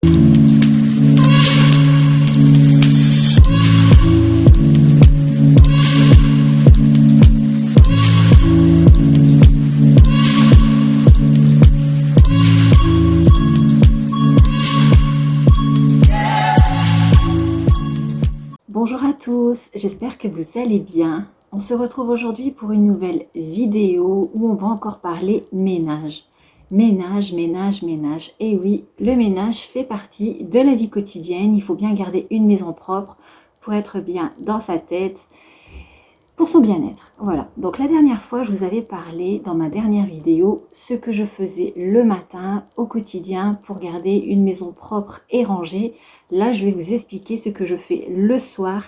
Bonjour à tous, j'espère que vous allez bien. On se retrouve aujourd'hui pour une nouvelle vidéo où on va encore parler ménage. Ménage, ménage, ménage. Et oui, le ménage fait partie de la vie quotidienne. Il faut bien garder une maison propre pour être bien dans sa tête, pour son bien-être. Voilà, donc la dernière fois, je vous avais parlé dans ma dernière vidéo ce que je faisais le matin au quotidien pour garder une maison propre et rangée. Là, je vais vous expliquer ce que je fais le soir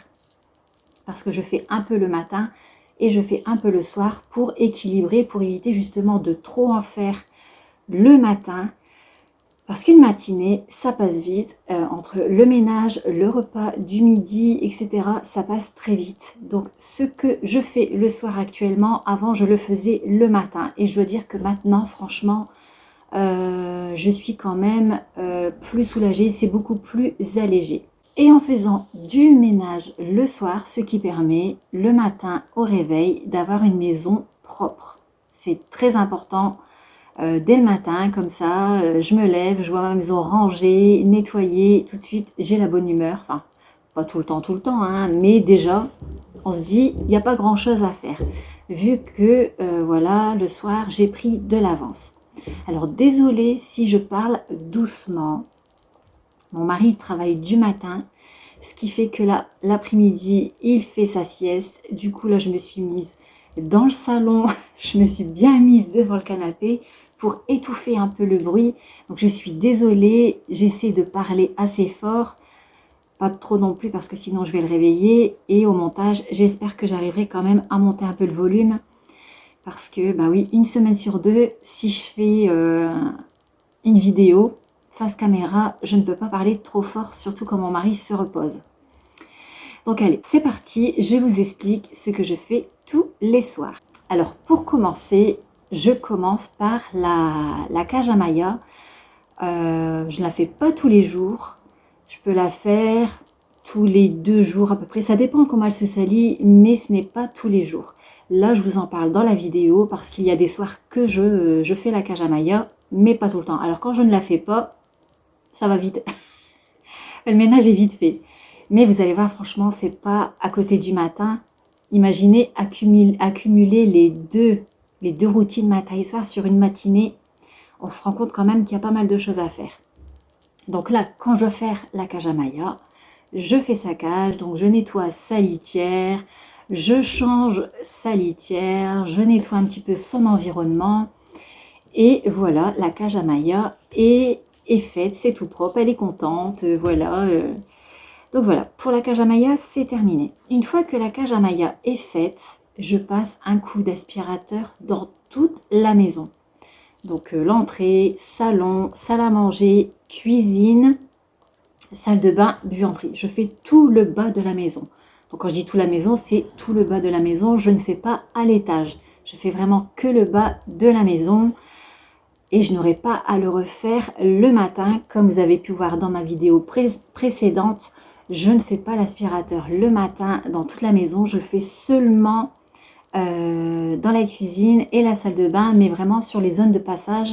parce que je fais un peu le matin et je fais un peu le soir pour équilibrer, pour éviter justement de trop en faire le matin. Parce qu'une matinée, ça passe vite, entre le ménage, le repas du midi, etc. Ça passe très vite. Donc ce que je fais le soir actuellement, avant je le faisais le matin. Et je dois dire que maintenant, franchement, je suis quand même plus soulagée, c'est beaucoup plus allégé. Et en faisant du ménage le soir, ce qui permet le matin au réveil d'avoir une maison propre. C'est très important. Dès le matin, comme ça, je me lève, je vois ma maison rangée, nettoyée, tout de suite, j'ai la bonne humeur. Enfin, pas tout le temps, hein, mais déjà, on se dit, il n'y a pas grand-chose à faire, vu que, voilà, le soir, j'ai pris de l'avance. Alors, désolée si je parle doucement. Mon mari travaille du matin, ce qui fait que là, l'après-midi, il fait sa sieste. Du coup, là, je me suis mise dans le salon, je me suis bien mise devant le canapé pour étouffer un peu le bruit. Donc je suis désolée, j'essaie de parler assez fort, pas trop non plus parce que sinon je vais le réveiller. Et au montage, j'espère que j'arriverai quand même à monter un peu le volume. Parce que, bah oui, une semaine sur deux, si je fais une vidéo face caméra, je ne peux pas parler trop fort, surtout quand mon mari se repose. Donc allez, c'est parti, je vous explique ce que je fais tous les soirs. Alors pour commencer, je commence par la cage à Maya. Je ne la fais pas tous les jours. Je peux la faire tous les 2 jours à peu près. Ça dépend comment elle se salit, mais ce n'est pas tous les jours. Là, je vous en parle dans la vidéo parce qu'il y a des soirs que je fais la cage à Maya, mais pas tout le temps. Alors quand je ne la fais pas, ça va vite. Le ménage est vite fait. Mais vous allez voir, franchement, c'est pas à côté du matin. Imaginez accumuler les deux routines matin et soir sur une matinée. On se rend compte quand même qu'il y a pas mal de choses à faire. Donc là, quand je veux faire la cage à Maya, je fais sa cage, donc je nettoie sa litière, je change sa litière, je nettoie un petit peu son environnement. Et voilà, la cage à Maya est faite, c'est tout propre, elle est contente, voilà. Donc voilà, pour la cage à Maya, c'est terminé. Une fois que la cage à Maya est faite, je passe un coup d'aspirateur dans toute la maison. Donc l'entrée, salon, salle à manger, cuisine, salle de bain, buanderie. Je fais tout le bas de la maison. Donc quand je dis tout la maison, c'est tout le bas de la maison. Je ne fais pas à l'étage. Je fais vraiment que le bas de la maison. Et je n'aurai pas à le refaire le matin. Comme vous avez pu voir dans ma vidéo précédente, je ne fais pas l'aspirateur le matin dans toute la maison. Je le fais seulement dans la cuisine et la salle de bain, mais vraiment sur les zones de passage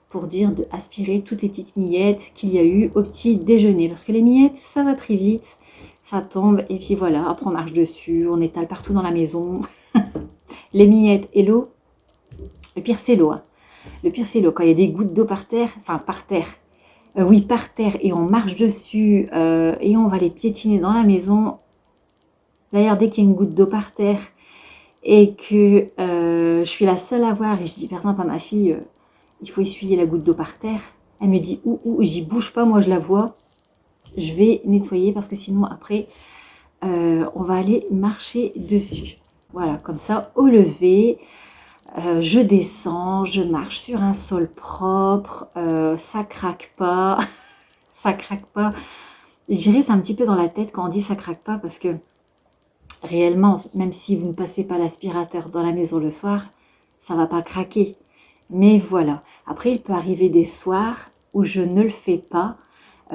pour dire d'aspirer toutes les petites miettes qu'il y a eu au petit déjeuner. Parce que les miettes, ça va très vite, ça tombe et puis voilà, après on marche dessus, on étale partout dans la maison. Les miettes et l'eau, le pire c'est l'eau. Hein. Le pire c'est l'eau, quand il y a des gouttes d'eau par terre, enfin par terre, oui par terre et on marche dessus et on va les piétiner dans la maison. D'ailleurs dès qu'il y a une goutte d'eau par terre, et que je suis la seule à voir et je dis par exemple à ma fille il faut essuyer la goutte d'eau par terre, elle me dit où, j'y bouge pas, moi je la vois, je vais nettoyer parce que sinon après on va aller marcher dessus. Voilà, comme ça au lever je descends, je marche sur un sol propre, ça craque pas. Ça craque pas, je dirais c'est un petit peu dans la tête quand on dit ça craque pas parce que réellement, même si vous ne passez pas l'aspirateur dans la maison le soir, ça ne va pas craquer. Mais voilà. Après, il peut arriver des soirs où je ne le fais pas.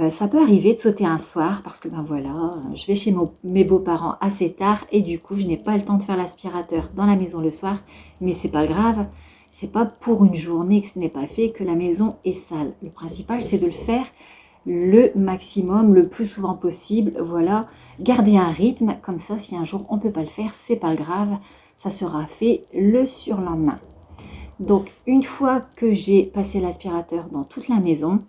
Ça peut arriver de sauter un soir parce que ben voilà, je vais chez mes beaux-parents assez tard et du coup je n'ai pas le temps de faire l'aspirateur dans la maison le soir, mais c'est pas grave, c'est pas pour une journée que ce n'est pas fait que la maison est sale. Le principal c'est de le faire le maximum, le plus souvent possible, voilà, garder un rythme, comme ça si un jour on ne peut pas le faire, c'est pas grave, ça sera fait le surlendemain. Donc une fois que j'ai passé l'aspirateur dans toute la maison,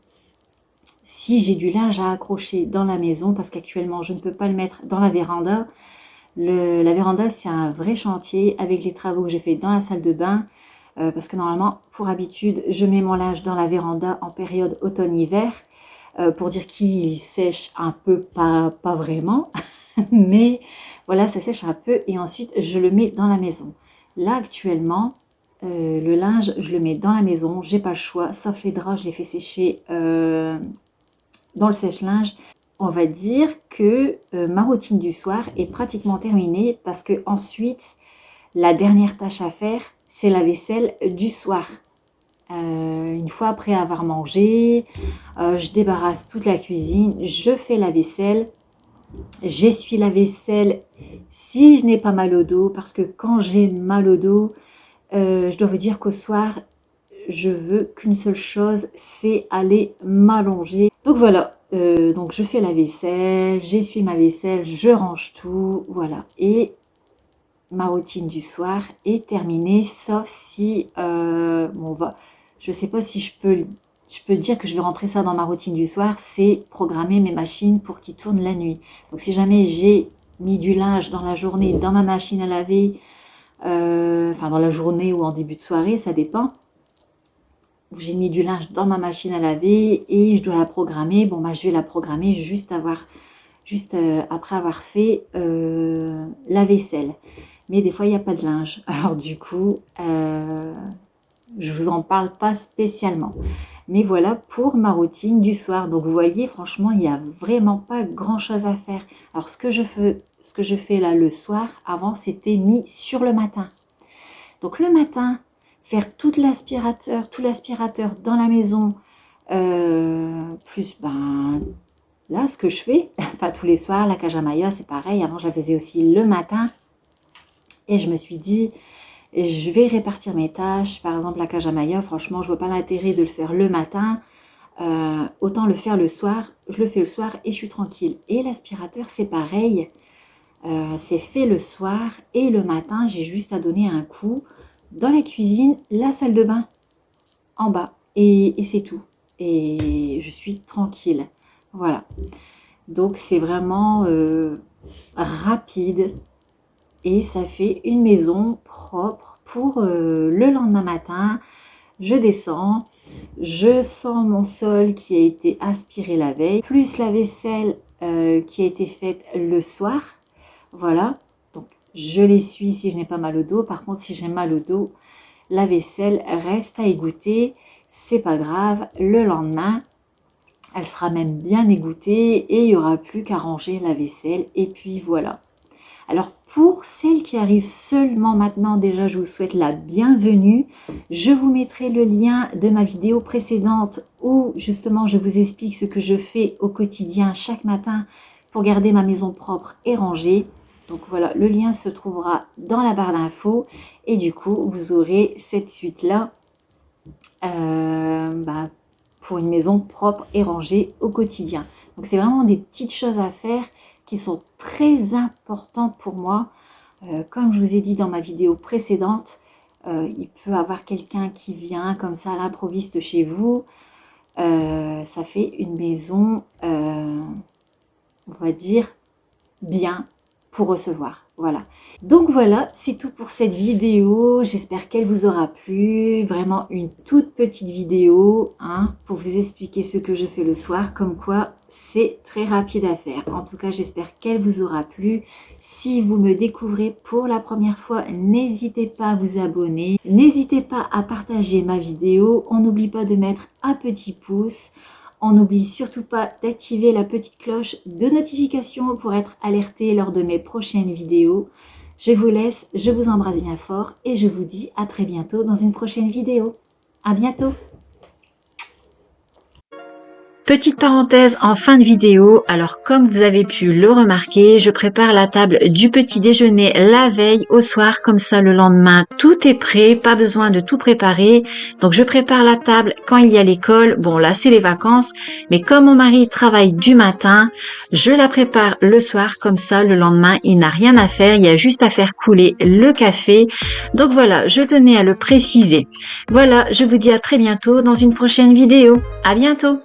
si j'ai du linge à accrocher dans la maison, parce qu'actuellement je ne peux pas le mettre dans la véranda, la véranda c'est un vrai chantier avec les travaux que j'ai fait dans la salle de bain, parce que normalement pour habitude je mets mon linge dans la véranda en période automne-hiver, pour dire qu'il sèche un peu, pas vraiment, mais voilà, ça sèche un peu et ensuite je le mets dans la maison. Là actuellement, le linge, je le mets dans la maison, j'ai pas le choix, sauf les draps, je les fais sécher dans le sèche-linge. On va dire que ma routine du soir est pratiquement terminée parce que ensuite, la dernière tâche à faire, c'est la vaisselle du soir. Une fois après avoir mangé, je débarrasse toute la cuisine, je fais la vaisselle, j'essuie la vaisselle si je n'ai pas mal au dos, parce que quand j'ai mal au dos, je dois vous dire qu'au soir, je veux qu'une seule chose, c'est aller m'allonger. Donc voilà, donc je fais la vaisselle, j'essuie ma vaisselle, je range tout, voilà. Et ma routine du soir est terminée, sauf si, bon, je ne sais pas si je peux dire que je vais rentrer ça dans ma routine du soir, c'est programmer mes machines pour qu'ils tournent la nuit. Donc si jamais j'ai mis du linge dans la journée dans ma machine à laver, enfin dans la journée ou en début de soirée, ça dépend. J'ai mis du linge dans ma machine à laver et je dois la programmer. Bon, bah, je vais la programmer juste après avoir fait la vaisselle. Mais des fois, il n'y a pas de linge. Alors du coup, je ne vous en parle pas spécialement. Mais voilà pour ma routine du soir. Donc vous voyez, franchement, il n'y a vraiment pas grand-chose à faire. Alors ce que je fais là le soir, avant, c'était mis sur le matin. Donc le matin, faire tout l'aspirateur dans la maison, plus ben là ce que je fais, enfin tous les soirs, la cage à Maya c'est pareil, avant je la faisais aussi le matin et je me suis dit je vais répartir mes tâches, par exemple la cage à Maya, franchement je vois pas l'intérêt de le faire le matin, autant le faire le soir, je le fais le soir et je suis tranquille. Et l'aspirateur c'est pareil, c'est fait le soir et le matin j'ai juste à donner un coup dans la cuisine, la salle de bain en bas et c'est tout. Et je suis tranquille. Voilà. Donc c'est vraiment rapide et ça fait une maison propre pour le lendemain matin. Je descends, je sens mon sol qui a été aspiré la veille, plus la vaisselle qui a été faite le soir. Voilà. Je l'essuie si je n'ai pas mal au dos. Par contre, si j'ai mal au dos, la vaisselle reste à égoutter. C'est pas grave. Le lendemain, elle sera même bien égouttée et il n'y aura plus qu'à ranger la vaisselle. Et puis voilà. Alors pour celles qui arrivent seulement maintenant, déjà je vous souhaite la bienvenue. Je vous mettrai le lien de ma vidéo précédente où justement je vous explique ce que je fais au quotidien chaque matin pour garder ma maison propre et rangée. Donc voilà, le lien se trouvera dans la barre d'infos et du coup vous aurez cette suite là pour une maison propre et rangée au quotidien. Donc c'est vraiment des petites choses à faire qui sont très importantes pour moi. Comme je vous ai dit dans ma vidéo précédente, il peut y avoir quelqu'un qui vient comme ça à l'improviste chez vous. Ça fait une maison, on va dire, bien pour recevoir. Voilà. Donc voilà, c'est tout pour cette vidéo. J'espère qu'elle vous aura plu. Vraiment une toute petite vidéo pour vous expliquer ce que je fais le soir. Comme quoi, c'est très rapide à faire. En tout cas, j'espère qu'elle vous aura plu. Si vous me découvrez pour la première fois, n'hésitez pas à vous abonner. N'hésitez pas à partager ma vidéo. On n'oublie pas de mettre un petit pouce. On n'oublie surtout pas d'activer la petite cloche de notification pour être alerté lors de mes prochaines vidéos. Je vous laisse, je vous embrasse bien fort et je vous dis à très bientôt dans une prochaine vidéo. À bientôt! Petite parenthèse en fin de vidéo, alors comme vous avez pu le remarquer, je prépare la table du petit déjeuner la veille au soir, comme ça le lendemain tout est prêt, pas besoin de tout préparer. Donc je prépare la table quand il y a l'école, bon là c'est les vacances, mais comme mon mari travaille du matin, je la prépare le soir, comme ça le lendemain il n'a rien à faire, il y a juste à faire couler le café. Donc voilà, je tenais à le préciser. Voilà, je vous dis à très bientôt dans une prochaine vidéo. À bientôt!